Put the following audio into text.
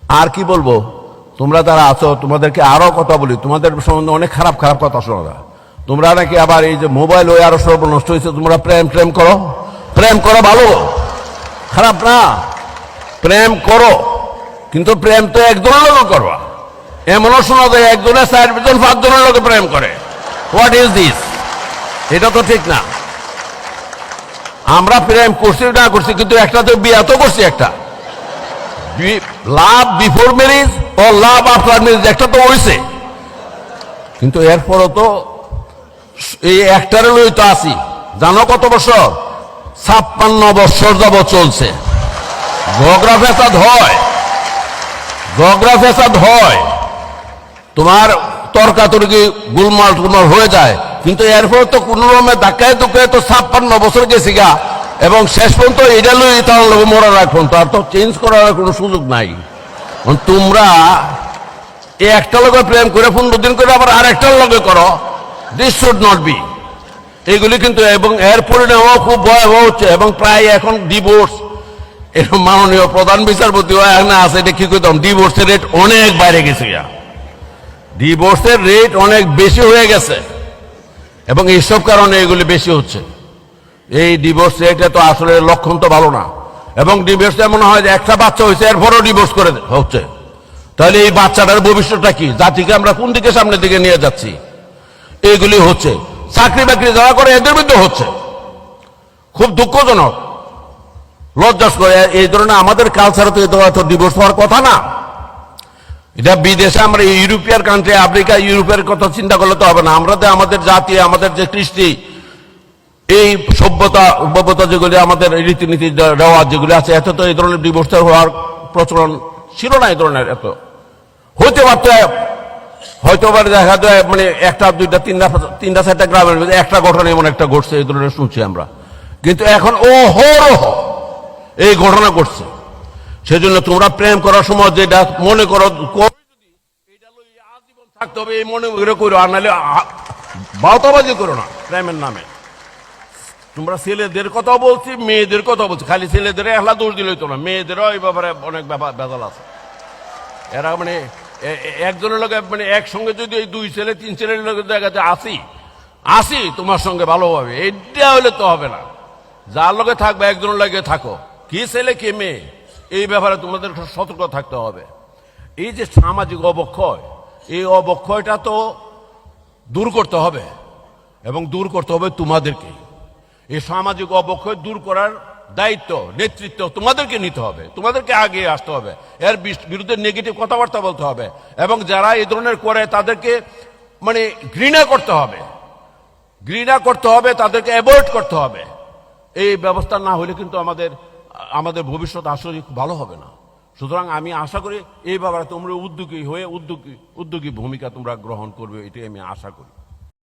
আর কি বলবো, তোমরা যারা আছো তোমাদেরকে আরো কথা বলি, তোমাদের সম্বন্ধে অনেক খারাপ খারাপ কথা শোনা যায়। তোমরা নাকি আবার এই যে মোবাইল ওই আরো সব নষ্ট হয়েছে, তোমরা প্রেম প্রেম করো। প্রেম করো, ভালো, খারাপ না, প্রেম করো, কিন্তু প্রেম তো একজনের লোক করবা। এমনও শোনা যায় একজনের 4-5 জনের লোকে প্রেম করে। What is this? এটা তো ঠিক না। আমরা প্রেম করছি না করছি, কিন্তু একটা তো বিয়া তো করছি, একটা লাভ বিফোর ম্যারেজ ও লাভ আফটার ম্যারেজ একটা তো হয়েছে, কিন্তু এরপরও তো এই একটারে লই তো আছি। জানো কত বছর? 56 বছর যাবত চলছে। ঝগড়া ফেসাদ হয়, ঝগড়া ফেসাদ হয়, তোমার তর্কাতর্কি গুলমাল টুলমাল হয়ে যায়, কিন্তু এরপর তো কোন রকমের ধাক্কায় ধুকায় তো 56 বছর গেছি গা, এবং শেষ পর্যন্ত এটা লই তার লোক মরা রাখুন, তো আর তো চেঞ্জ করার কোনো সুযোগ নাই। তোমরা একটা লোকে প্রেম করে 15 দিন করে আবার আরেকটার লোকে করো, দিস শুড নট বি। এগুলি কিন্তু, এবং এর পরিণামও খুব ভয়াবহ হচ্ছে, এবং প্রায় এখন ডিভোর্স, এরকম মাননীয় প্রধান বিচারপতি এখানে আছে, এটা কি করতাম, ডিভোর্সের রেট অনেক বাইরে গেছে, ডিভোর্সের রেট অনেক বেশি হয়ে গেছে, এবং এইসব কারণে এগুলি বেশি হচ্ছে। এই ডিভোর্স রেটে তো আসলে লক্ষণ তো ভালো না, এবং ডিভোর্স এমন হয় যে একটা বাচ্চা হয়েছে এরপরও ডিভোর্স করে হচ্ছে। তাহলে এই বাচ্চাটার ভবিষ্যৎটা কি? জাতিকে আমরা কোন দিকে সামনের দিকে নিয়ে যাচ্ছি? এইগুলি হচ্ছে। চাকরি বাকরি যারা করে এদের মধ্যে হচ্ছে, খুব দুঃখজনক, লজ্জাস্কর। এই ধরনের আমাদের কালচারে তো এত ডিভোর্স হওয়ার কথা না। এটা বিদেশে, আমরা ইউরোপিয়ান কান্ট্রি, আফ্রিকা, ইউরোপের কথা চিন্তা করলে তো হবে না। আমরা তো আমাদের জাতি, আমাদের যে কৃষ্টি, এই সভ্যতা যেগুলি, আমাদের রীতিনীতি রেওয়াজ যেগুলি আছে, এত তো এই ধরনের ডিভোর্স হওয়ার প্রচলন ছিল না। এই ধরনের এত হইতে পারত, হয়তো দেখা যায় মানে একটা দুইটা তিনটা 4টা গ্রামের মধ্যে একটা ঘটনা এমন একটা ঘটছে, এই ধরনের শুনছি আমরা, কিন্তু এখন অহরহ এই ঘটনা ঘটছে। সেজন্য তোমরা প্রেম করার সময় যেটা মনে করো আজীবন থাকতে হবে, এই মনে করো, আর নাহলে বাউতাবাজি করো না প্রেমের নামে। তোমরা ছেলেদের কথা বলছি, মেয়েদের কথা বলছি, খালি ছেলেদের একলা দোষ দিলেই তো না, মেয়েদেরও এই ব্যাপারে অনেক ভেজাল আছে। এরা মানে একজনের লোক, মানে একসঙ্গে যদি এই 2 ছেলে 3 ছেলের লোকের জায়গাতে আসি তোমার সঙ্গে ভালোভাবে, এটা হলে তো হবে না। যার লোকে থাকবে একজনের লোকে থাকো, কি ছেলে কে মেয়ে, এই ব্যাপারে তোমাদের সতর্ক থাকতে হবে। এই যে সামাজিক অবক্ষয়, এই অবক্ষয়টা তো দূর করতে হবে, এবং দূর করতে হবে তোমাদেরকে। এই সামাজিক অবক্ষয় দূর করার দায়িত্ব, নেতৃত্ব তোমাদেরকে নিতে হবে, তোমাদেরকে আগে আসতে হবে, এর বিরুদ্ধে নেগেটিভ কথাবার্তা বলতে হবে, এবং যারা এই ধরনের করে তাদেরকে মানে ঘৃণা করতে হবে, তাদেরকে অ্যাভয়েড করতে হবে। এই ব্যবস্থা না হলে কিন্তু আমাদের ভবিষ্যৎ আসলে ভালো হবে না। সুতরাং আমি আশা করি এই ব্যাপারে তোমরা উদ্যোগী হয়ে উদ্যোগী ভূমিকা তোমরা গ্রহণ করবে, এটাই আমি আশা করি।